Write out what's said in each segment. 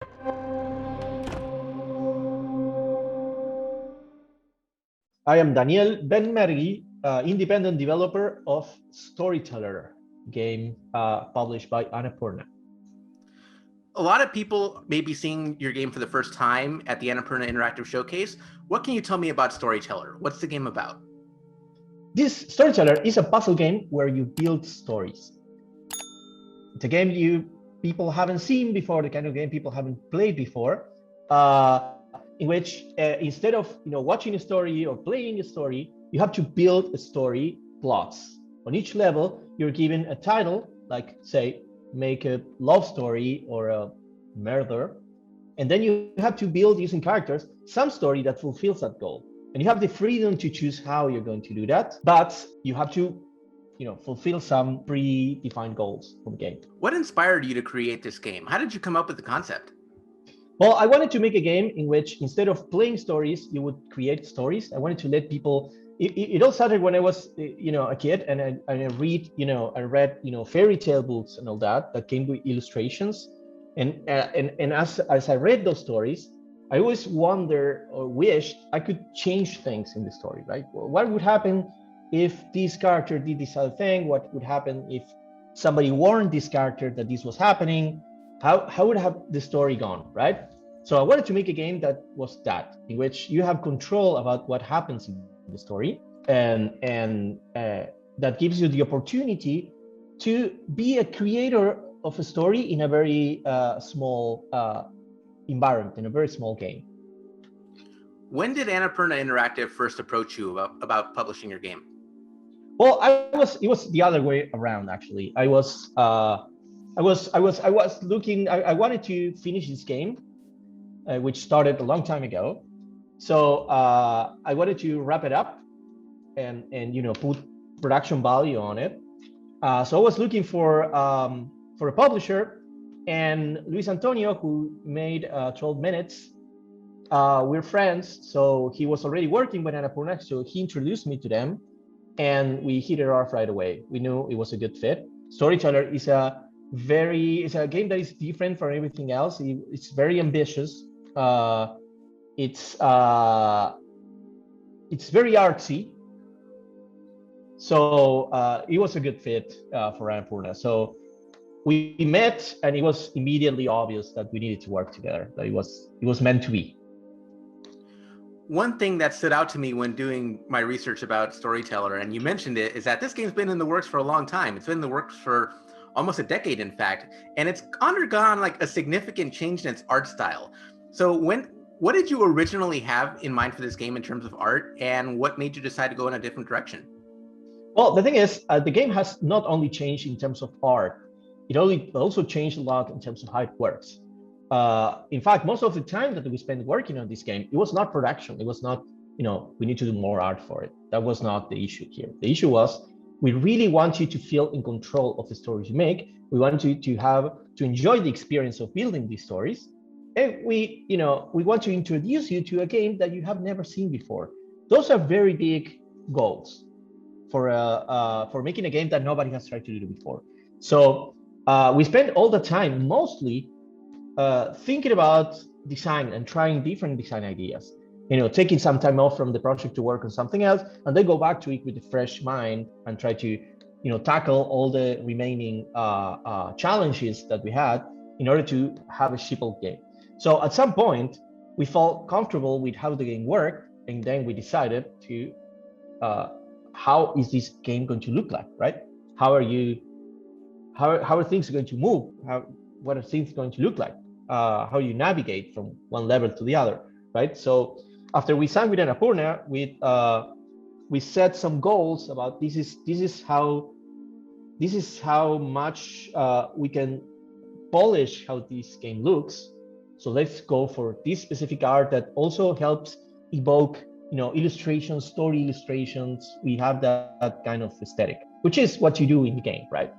I am Daniel Benmergui, independent developer of Storyteller, game published by Annapurna. A lot of people may be seeing your game for the first time at the Annapurna Interactive Showcase. What can you tell me about Storyteller? What's the game about? This Storyteller is a puzzle game where you build stories. It's a game people haven't seen before, the kind of game people haven't played before, in which instead of watching a story or playing a story, you have to build a story plots. On each level, you're given a title, like say, make a love story or a murder, and then you have to build using characters some story that fulfills that goal. And you have the freedom to choose how you're going to do that, but you have to fulfill some pre-defined goals from the game. What inspired you to create this game? How did you come up with the concept? Well, I wanted to make a game in which instead of playing stories, you would create stories. I wanted to let people. It all started when I was, a kid, and I read fairy tale books and all that came with illustrations, and as I read those stories, I always wondered or wished I could change things in the story. Right? What would happen if this character did this other thing? What would happen if somebody warned this character that this was happening? How would have the story gone, right? So I wanted to make a game that was that, in which you have control about what happens in the story, and that gives you the opportunity to be a creator of a story in a very small environment, in a very small game. When did Annapurna Interactive first approach you about publishing your game? Well, it was the other way around, actually. I was looking. I wanted to finish this game, which started a long time ago. So I wanted to wrap it up and put production value on it. So I was looking for a publisher, and Luis Antonio, who made 12 Minutes, we're friends. So he was already working with Annapurna, so he introduced me to them, and we hit it off right away. We knew it was a good fit. Storyteller is a game that is different from everything else. It's very ambitious. It's very artsy. So it was a good fit for Annapurna. So we met, and it was immediately obvious that we needed to work together. That it was meant to be. One thing that stood out to me when doing my research about Storyteller, and you mentioned it, is that this game's been in the works for a long time. It's been in the works for almost a decade, in fact, and it's undergone like a significant change in its art style. So what did you originally have in mind for this game in terms of art, and what made you decide to go in a different direction? Well, the thing is, the game has not only changed in terms of art, it also changed a lot in terms of how it works. In fact, most of the time that we spent working on this game, it was not production. It was not, we need to do more art for it. That was not the issue here. The issue was, we really want you to feel in control of the stories you make. We want you to enjoy the experience of building these stories. And we want to introduce you to a game that you have never seen before. Those are very big goals for making a game that nobody has tried to do before. So we spend all the time mostly thinking about design and trying different design ideas. Taking some time off from the project to work on something else, and then go back to it with a fresh mind and try to, tackle all the remaining challenges that we had in order to have a shippable game. So at some point, we felt comfortable with how the game worked, and then we decided to, how is this game going to look like, right? How are things going to move? What are things going to look like? How you navigate from one level to the other, right? So after we signed with Annapurna, we set some goals about this is how much we can polish how this game looks. So let's go for this specific art that also helps evoke, illustrations, story illustrations. We have that kind of aesthetic, which is what you do in the game, right?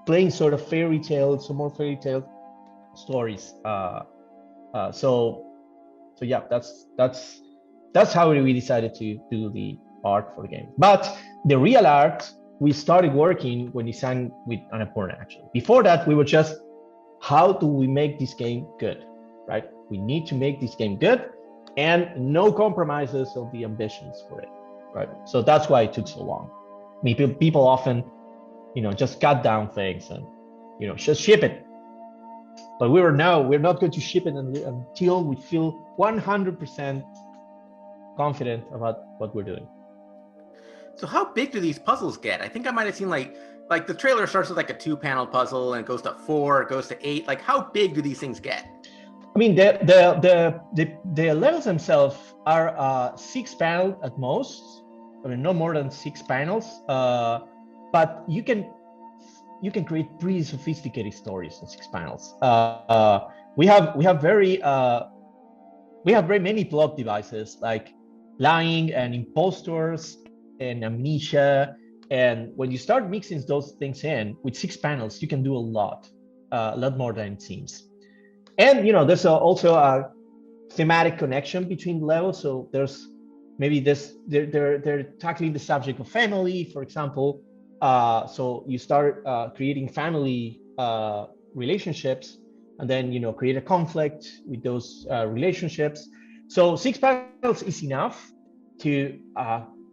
Playing sort of fairy tales, some more fairy tale stories. So yeah, that's how we decided to do the art for the game. But the real art, we started working when we signed with Annapurna, actually. Before that, we were just how do we make this game good, right? We need to make this game good and no compromises of the ambitions for it, right? So that's why it took so long. I mean, people often, just cut down things and, just ship it. But we're not going to ship it until we feel 100% confident about what we're doing. So how big do these puzzles get? I think I might have seen like the trailer starts with like a 2-panel puzzle and it goes to 4, it goes to 8. Like how big do these things get? I mean, the levels themselves are 6 panels at most. I mean, no more than 6 panels. But you can create pretty sophisticated stories in 6 panels. We have very many plot devices like lying and imposters and amnesia. And when you start mixing those things in with 6 panels, you can do a lot more than it seems. And there's also a thematic connection between the levels. So there's maybe they're tackling the subject of family, for example. So you start creating family relationships, and then create a conflict with those relationships. So 6 panels is enough to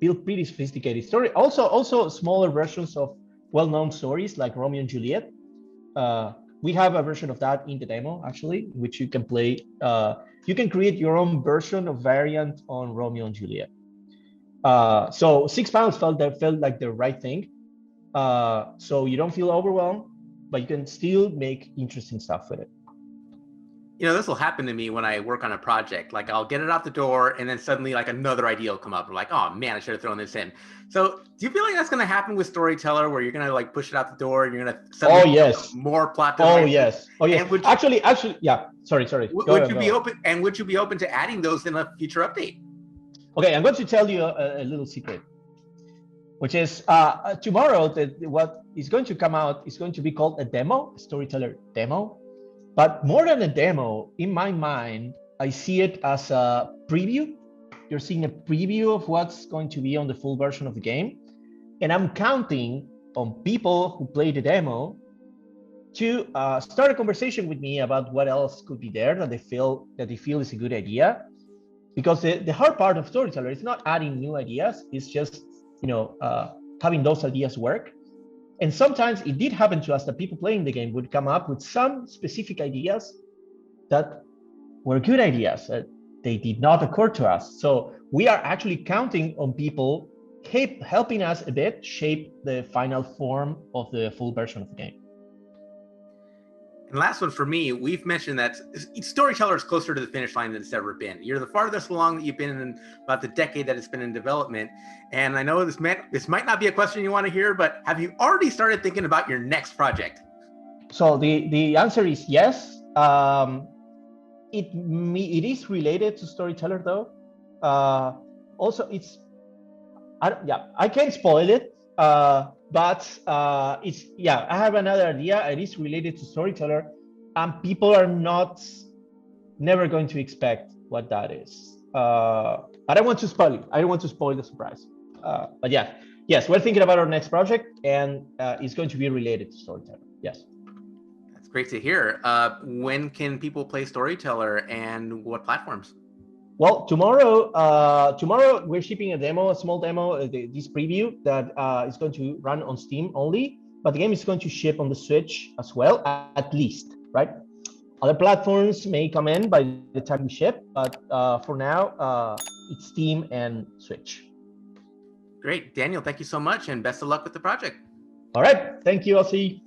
build pretty sophisticated story. Also smaller versions of well-known stories like Romeo and Juliet. We have a version of that in the demo, actually, which you can play. You can create your own version of variant on Romeo and Juliet. So 6 panels felt like the right thing. So you don't feel overwhelmed, but you can still make interesting stuff with it. This will happen to me when I work on a project. Like I'll get it out the door and then suddenly like another idea will come up. I'm like, oh man, I should have thrown this in. So do you feel like that's going to happen with Storyteller, where you're going to like push it out the door and you're going to suddenly more plot devices? Oh yes. Actually, yeah. Sorry. Would you be open to adding those in a future update? Okay, I'm going to tell you a little secret, which is tomorrow what is going to come out is going to be called a demo, a Storyteller demo. But more than a demo, in my mind, I see it as a preview. You're seeing a preview of what's going to be on the full version of the game. And I'm counting on people who play the demo to start a conversation with me about what else could be there that they feel is a good idea. Because the hard part of Storyteller is not adding new ideas, it's just having those ideas work. And sometimes it did happen to us that people playing the game would come up with some specific ideas that were good ideas. They did not occur to us. So we are actually counting on people helping us a bit shape the final form of the full version of the game. And last one for me, we've mentioned that Storyteller is closer to the finish line than it's ever been. You're the farthest along that you've been in about the decade that it's been in development. And I know this might not be a question you want to hear, but have you already started thinking about your next project? So the answer is yes. It is related to Storyteller though. Also, I can't spoil it. But I have another idea. It is related to Storyteller, and people are never going to expect what that is. I don't want to spoil it. I don't want to spoil the surprise. But yes, we're thinking about our next project, and it's going to be related to Storyteller. Yes. That's great to hear. When can people play Storyteller, and what platforms? Well, tomorrow we're shipping a small demo, this preview that is going to run on Steam only, but the game is going to ship on the Switch as well, at least, right? Other platforms may come in by the time we ship, but for now, it's Steam and Switch. Great. Daniel, thank you so much, and best of luck with the project. All right. Thank you, Ozzy.